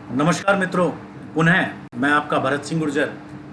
नमस्कार मित्रों, पुनः मैं आपका भरत सिंह गुर्जर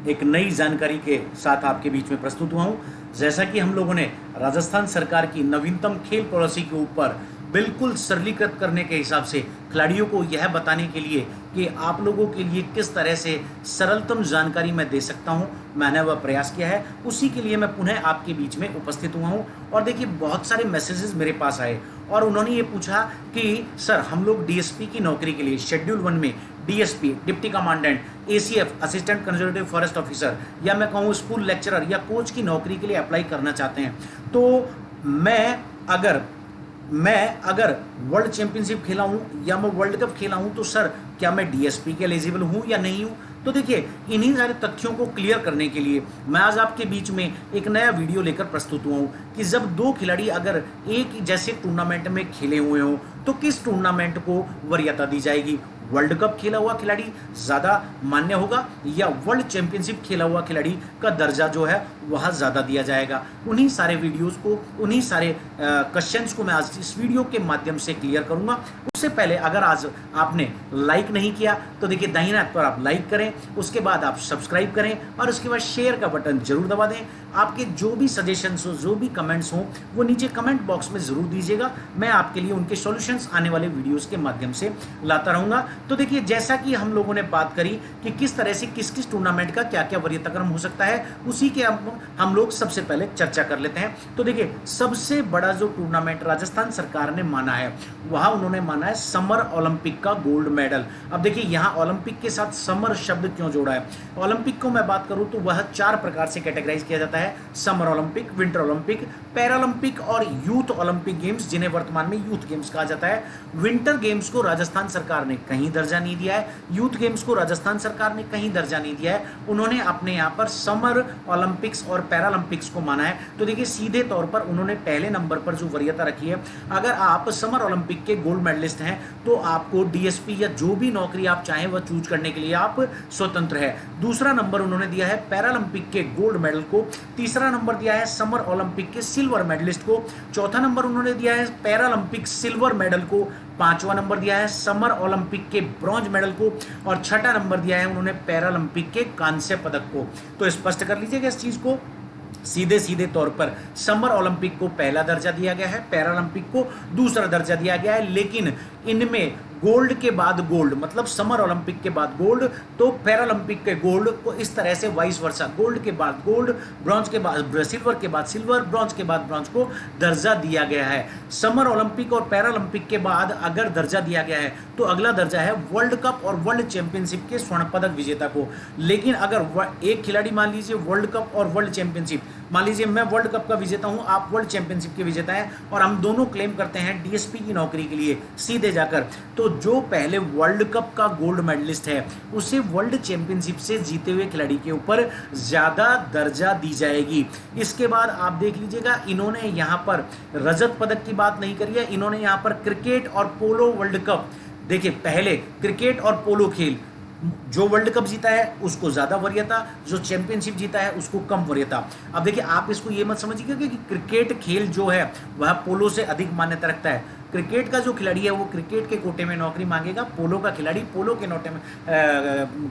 एक नई जानकारी के साथ आपके बीच में प्रस्तुत हुआ हूं। जैसा कि हम लोगों ने राजस्थान सरकार की नवीनतम खेल पॉलिसी के ऊपर बिल्कुल सरलीकृत करने के हिसाब से खिलाड़ियों को यह बताने के लिए कि आप लोगों के लिए किस तरह से सरलतम जानकारी मैं दे सकता हूं, मैंने वह प्रयास किया है। उसी के लिए मैं पुनः आपके बीच में उपस्थित हुआ हूं। और देखिए, बहुत सारे मैसेजेस मेरे पास आए और उन्होंने ये पूछा कि सर, हम लोग डीएसपी की नौकरी के लिए शेड्यूल 1 में DSP deputy commandant, ACF assistant conservative forest officer, या मैं कहूँ स्कूल लेक्चरर या कोच की नौकरी के लिए अप्लाई करना चाहते हैं। तो मैं अगर वर्ल्ड चैंपियनशिप खेला हूं या मैं वर्ल्ड कप खेला हूं, तो सर क्या मैं डीएसपी के एलिजिबल हूं या नहीं हूं। तो देखिए, इन्हीं सारे तथ्यों को क्लियर करने के लिए मैं आज आपके बीच में एक नया वीडियो लेकर प्रस्तुत हुआ हूं कि जब दो खिलाड़ी अगर एक जैसे टूर्नामेंट में खेले हुए हों तो किस टूर्नामेंट को वरीयता दी जाएगी। वर्ल्ड कप खेला हुआ खिलाड़ी ज़्यादा मान्य होगा या वर्ल्ड चैंपियनशिप खेला हुआ खिलाड़ी का दर्जा जो है वह ज़्यादा दिया जाएगा। उन्हीं सारे वीडियोस को, उन्हीं सारे क्वेश्चंस को मैं आज इस वीडियो के माध्यम से क्लियर करूंगा। उससे पहले अगर आज आपने लाइक नहीं किया तो देखिए, दाहिने हाथ पर आप लाइक करें, उसके बाद आप सब्सक्राइब करें और उसके बाद शेयर का बटन जरूर दबा दें। आपके जो भी सजेशंस हो, जो भी कमेंट्स हो, वो नीचे कमेंट बॉक्स में जरूर दीजिएगा। मैं आपके लिए उनके सॉल्यूशंस आने वाले वीडियोस के माध्यम से लाता रहूंगा। तो देखिए, जैसा कि हम लोगों ने बात करी कि किस तरह से किस किस टूर्नामेंट का क्या क्या वरीयताक्रम हो सकता है, उसी के हम लोग सबसे पहले चर्चा कर लेते हैं। तो देखिए, सबसे बड़ा जो टूर्नामेंट राजस्थान सरकार ने माना है, वह उन्होंने माना है समर ओलंपिक का गोल्ड मेडल। अब देखिए, यहाँ ओलंपिक के साथ समर शब्द क्यों जोड़ा है। ओलंपिक को मैं बात करूं तो वह 4 प्रकार से कैटेगराइज किया जाता है: summer Olympic, winter Olympic, Paralympic और यूथ ओलंपिक गेम्स, जिन्हें वर्तमान में यूथ गेम्स कहा जाता है। विंटर गेम्स को राजस्थान सरकार ने कहीं दर्जा नहीं दिया है, यूथ गेम्स को राजस्थान सरकार ने कहीं दर्जा नहीं दिया है। उन्होंने अपने यहाँ पर समर ओलंपिक्स और पैरालंपिक्स को माना है। तो देखिए, सीधे तौर पर उन्होंने पहले नंबर पर जो वरीयता रखी है, अगर आप समर ओलंपिक के गोल्ड मेडलिस्ट हैं तो आपको डीएसपी या जो भी नौकरी आप चाहें वह चूज करने के लिए आप स्वतंत्र है। दूसरा नंबर उन्होंने दिया है पैरालंपिक के गोल्ड मेडल को। तीसरा नंबर दिया है समर ओलंपिक के सिल्वर मेडलिस्ट को। चौथा नंबर उन्होंने दिया है पैरालंपिक सिल्वर मेडल को। पांचवा नंबर दिया है समर ओलंपिक के ब्रॉन्ज मेडल को। और छठा नंबर दिया है उन्होंने पैरालंपिक के कांस्य पदक को। तो स्पष्ट कर लीजिएगा इस चीज को, सीधे सीधे तौर पर समर ओलंपिक को पहला दर्जा दिया गया है, पैरालंपिक को दूसरा दर्जा दिया गया है। लेकिन इनमें गोल्ड के बाद गोल्ड, मतलब समर ओलंपिक के बाद गोल्ड तो पैरालंपिक के गोल्ड को इस तरह से वाइस वर्सा, गोल्ड के बाद गोल्ड, ब्रॉन्ज के बाद सिल्वर, के बाद सिल्वर, ब्रॉन्ज के बाद ब्रॉन्ज को दर्जा दिया गया है। समर ओलंपिक और पैरालंपिक के बाद अगर दर्जा दिया गया है तो अगला दर्जा है वर्ल्ड कप और वर्ल्ड चैंपियनशिप के स्वर्ण पदक विजेता को। लेकिन अगर एक खिलाड़ी, मान लीजिए वर्ल्ड कप और वर्ल्ड चैंपियनशिप, मान लीजिए मैं वर्ल्ड कप का विजेता हूं, आप वर्ल्ड चैंपियनशिप के विजेता हैं, और हम दोनों क्लेम करते हैं डीएसपी की नौकरी के लिए सीधे जाकर, तो जो पहले वर्ल्ड कप का गोल्ड मेडलिस्ट है उसे वर्ल्ड चैंपियनशिप से जीते हुए खिलाड़ी के ऊपर ज्यादा दर्जा दी जाएगी। इसके बाद आप देख लीजिएगा, इन्होंने यहां पर रजत पदक की बात नहीं करी है, इन्होंने यहां पर क्रिकेट और पोलो वर्ल्ड कप, देखिए पहले क्रिकेट और पोलो खेल, जो वर्ल्ड कप जीता है उसको ज्यादा वरीयता, जो चैंपियनशिप जीता है उसको कम वरीयता। अब देखिए, आप इसको ये मत समझिएगा कि क्रिकेट खेल जो है वह पोलो से अधिक मान्यता रखता है। क्रिकेट का जो खिलाड़ी है वो क्रिकेट के कोटे में नौकरी मांगेगा, पोलो का खिलाड़ी पोलो के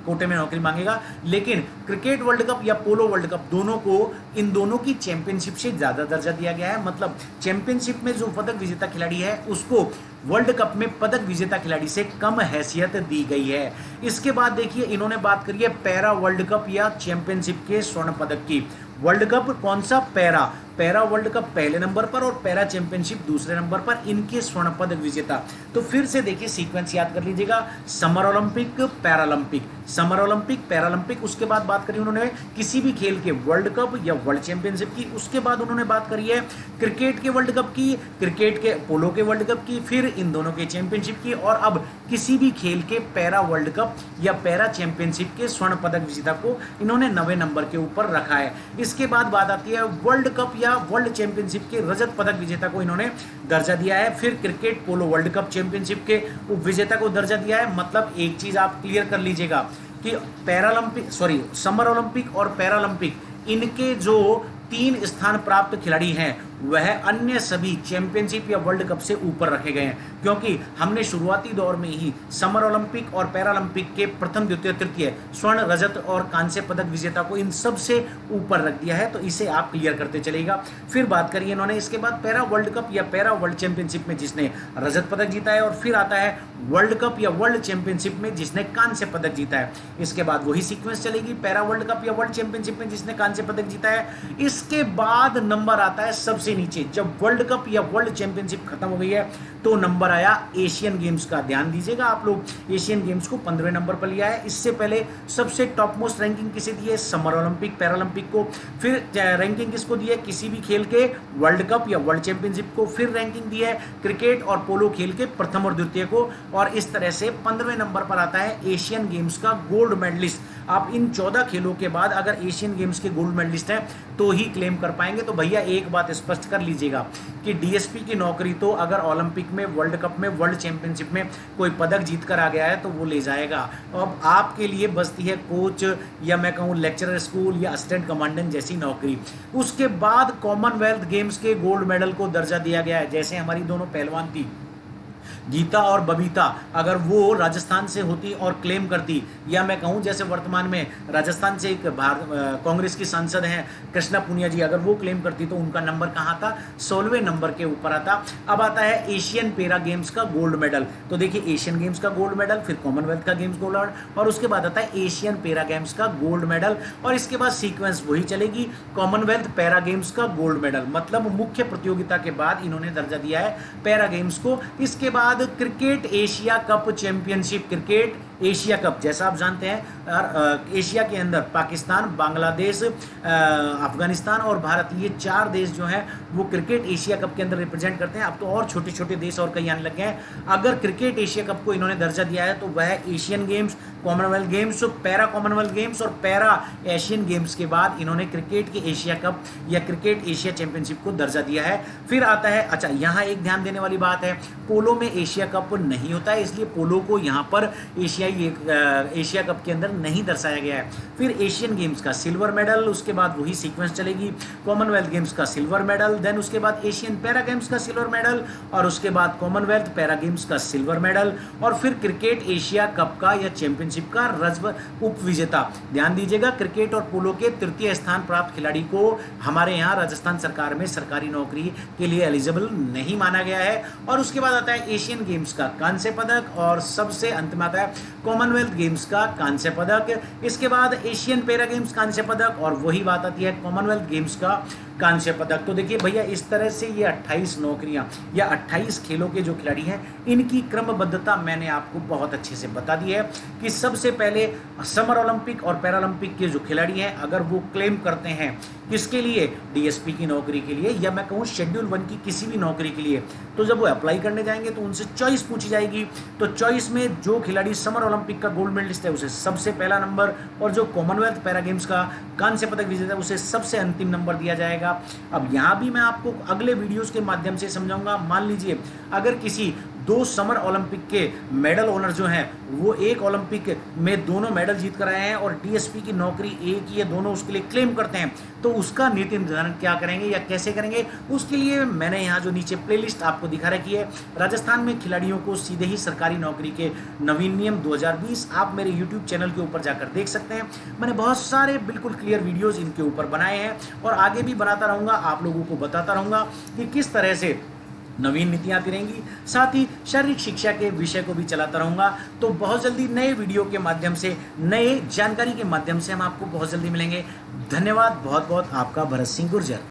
कोटे में नौकरी मांगेगा। लेकिन क्रिकेट वर्ल्ड कप या पोलो वर्ल्ड कप, दोनों को, इन दोनों की चैंपियनशिप से ज्यादा दर्जा दिया गया है। मतलब चैंपियनशिप में जो पदक विजेता खिलाड़ी है उसको वर्ल्ड कप में पदक विजेता खिलाड़ी से कम हैसियत दी गई है। इसके बाद देखिए, इन्होंने बात करी है पैरा वर्ल्ड कप या चैंपियनशिप के स्वर्ण पदक की। वर्ल्ड कप कौन सा? पैरा वर्ल्ड कप पहले नंबर पर और पैरा चैंपियनशिप दूसरे नंबर पर, इनके स्वर्ण पदक विजेता। तो फिर से देखिए, सीक्वेंस याद कर लीजिएगा, summer Olympic, Paralympic, summer Olympic, Paralympic. उसके बाद बात करी उन्होंने किसी भी खेल के वर्ल्ड कप या वर्ल्ड चैंपियनशिप की। उसके बाद उन्होंने बात करी है क्रिकेट के वर्ल्ड कप की, क्रिकेट के पोलो के वर्ल्ड कप की, फिर इन दोनों के चैंपियनशिप की, और अब किसी भी खेल के पैरा वर्ल्ड कप या पैरा चैंपियनशिप के स्वर्ण पदक विजेता को इन्होंने 9वें नंबर के ऊपर रखा है। इसके बाद बात आती है वर्ल्ड कप या वर्ल्ड चैंपियनशिप के रजत पदक विजेता को इन्होंने दर्जा दिया है। फिर क्रिकेट पोलो वर्ल्ड कप चैंपियनशिप के विजेता को दर्जा दिया है। मतलब एक चीज आप क्लियर कर लीजिएगा कि समर ओलंपिक और पैरालंपिक, इनके जो 3 स्थान प्राप्त खिलाड़ी हैं वह अन्य सभी चैंपियनशिप या वर्ल्ड कप से ऊपर रखे गए हैं, क्योंकि हमने शुरुआती दौर में ही समर ओलंपिक और पैरालंपिक के प्रथम, द्वितीय, तृतीय, स्वर्ण, रजत और कांस्य पदक विजेता को इन सब से ऊपर रख दिया है। तो इसे आप क्लियर करते चलेगा। फिर बात करिए इन्होंने इसके बाद पैरा वर्ल्ड कप या पैरा वर्ल्ड चैंपियनशिप में जिसने रजत पदक जीता है, और फिर आता है वर्ल्ड कप या वर्ल्ड चैंपियनशिप में जिसने कांस्य पदक जीता है। इसके बाद वही सीक्वेंस चलेगी, पैरा वर्ल्ड कप या वर्ल्ड चैंपियनशिप में जिसने कांस्य पदक जीता है। इसके बाद नंबर आता है सबसे नीचे, जब वर्ल्ड कप या वर्ल्ड चैंपियनशिप खत्म हो गई है तो नंबर आया एशियन गेम्स का। ध्यान दीजिएगा आप लोग, एशियन गेम्स को 15वें नंबर पर लिया है। इससे पहले सबसे टॉप मोस्ट रैंकिंग किसे दी है? समर ओलंपिक, पैरालंपिक को। फिर रैंकिंग किसको दी है? किसी भी खेल के वर्ल्ड कप या वर्ल्ड चैंपियनशिप को। फिर रैंकिंग दी है क्रिकेट और पोलो खेल के प्रथम और द्वितीय को। और इस तरह से 15वें नंबर पर आता है एशियन गेम्स का गोल्ड मेडलिस्ट। आप इन 14 खेलों के बाद अगर एशियन गेम्स के गोल्ड मेडलिस्ट हैं तो ही क्लेम कर पाएंगे। तो भैया एक बात स्पष्ट कर लीजिएगा कि डीएसपी की नौकरी तो अगर ओलंपिक में, वर्ल्ड कप में, वर्ल्ड चैंपियनशिप में कोई पदक जीत कर आ गया है तो वो ले जाएगा। अब आपके लिए बचती है कोच या मैं कहूँ लेक्चरर स्कूल या असिस्टेंट कमांडेंट जैसी नौकरी। उसके बाद कॉमनवेल्थ गेम्स के गोल्ड मेडल को दर्जा दिया गया है। जैसे हमारी दोनों पहलवान थी गीता और बबीता, अगर वो राजस्थान से होती और क्लेम करती, या मैं कहूं जैसे वर्तमान में राजस्थान से एक कांग्रेस की सांसद हैं कृष्णा पुनिया जी, अगर वो क्लेम करती तो उनका नंबर कहाँ था? 16वें नंबर के ऊपर आता। अब आता है एशियन पैरा गेम्स का गोल्ड मेडल। तो देखिए एशियन गेम्स का गोल्ड मेडल, फिर कॉमनवेल्थ का गेम्स गोल्ड मेडल, और उसके बाद आता है एशियन पैरा गेम्स का गोल्ड मेडल। और इसके बाद सीक्वेंस वही चलेगी, कॉमनवेल्थ पैरा गेम्स का गोल्ड मेडल। मतलब मुख्य प्रतियोगिता के बाद इन्होंने दर्जा दिया है पैरा गेम्स को। इसके बाद cricket Asia cup championship, cricket Asia cup, जैसा आप जानते हैं एशिया के अंदर पाकिस्तान, बांग्लादेश, अफगानिस्तान और भारत, ये 4 देश जो हैं वो क्रिकेट एशिया कप के अंदर रिप्रेजेंट करते हैं। अब तो और छोटे छोटे देश और कई आने लगे हैं। अगर क्रिकेट एशिया कप को इन्होंने दर्जा दिया है तो वह Asian games, Commonwealth games, para Commonwealth games और पैरा एशियन गेम्स के बाद इन्होंने क्रिकेट के एशिया कप या क्रिकेट एशिया चैंपियनशिप को दर्जा दिया है। फिर आता है, अच्छा यहाँ एक ध्यान देने वाली बात है, पोलो में एशिया कप नहीं होता है, इसलिए पोलो को यहाँ पर एशिया कप के अंदर नहीं दर्शाया गया है। फिर एशियन गेम्स का सिल्वर मेडल, उसके बाद वही सीक्वेंस चलेगी, कॉमनवेल्थ गेम्स का सिल्वर मेडल, देन उसके बाद एशियन पैरा गेम्स का सिल्वर मेडल, और उसके बाद कॉमनवेल्थ पैरा गेम्स का सिल्वर मेडल, और फिर क्रिकेट एशिया कप का या चैंपियनशिप का रजत उप विजेता। ध्यान दीजिएगा, क्रिकेट और पोलो के तृतीय स्थान प्राप्त खिलाड़ी को हमारे यहाँ राजस्थान सरकार में सरकारी नौकरी के लिए एलिजिबल नहीं माना गया है। और उसके बाद आता है एशियन गेम्स का कांस्य पदक, और सबसे अंत में आता है कॉमनवेल्थ गेम्स का कांस्य पदक। इसके बाद एशियन पैरा गेम्स कांस्य पदक, और वही बात आती है कॉमनवेल्थ गेम्स का कांस्य पदक। तो देखिए भैया इस तरह से ये 28 नौकरियां या 28 खेलों के जो खिलाड़ी हैं इनकी क्रमबद्धता मैंने आपको बहुत अच्छे से बता दी है कि सबसे पहले समर ओलंपिक और पैरालंपिक के जो खिलाड़ी हैं अगर वो क्लेम करते हैं किसके लिए? डीएसपी की नौकरी के लिए, या मैं कहूँ शेड्यूल 1 की किसी भी नौकरी के लिए, तो जब वो अप्लाई करने जाएंगे तो उनसे चॉइस पूछी जाएगी। तो चॉइस में जो खिलाड़ी समर ओलंपिक का गोल्ड मेडलिस्ट है उसे सबसे पहला नंबर, और जो कॉमनवेल्थ पैरा गेम्स का कांस्य पदक विजेता है उसे सबसे अंतिम नंबर दिया जाएगा। अब यहाँ भी मैं आपको अगले वीडियोस के माध्यम से समझाऊंगा। मान लीजिए अगर किसी 2 समर ओलंपिक के मेडल ओनर जो हैं वो एक ओलंपिक में दोनों मेडल जीत कर आए हैं और डीएसपी की नौकरी एक या दोनों उसके लिए क्लेम करते हैं, तो उसका नीति निर्धारण क्या करेंगे या कैसे करेंगे, उसके लिए मैंने यहाँ जो नीचे प्लेलिस्ट आपको दिखा रखी है। राजस्थान में खिलाड़ियों को सीधे ही सरकारी नौकरी के नवीन नियम 2020 आप मेरे यूट्यूब चैनल के ऊपर जाकर देख सकते हैं। मैंने बहुत सारे बिल्कुल क्लियर वीडियोज़ इनके ऊपर बनाए हैं और आगे भी बनाता रहूँगा, आप लोगों को बताता रहूँगा कि किस तरह से नवीन नीतियां आती रहेंगी। साथ ही शारीरिक शिक्षा के विषय को भी चलाता रहूंगा। तो बहुत जल्दी नए वीडियो के माध्यम से, नए जानकारी के माध्यम से हम आपको बहुत जल्दी मिलेंगे। धन्यवाद बहुत बहुत, आपका भरत सिंह गुर्जर।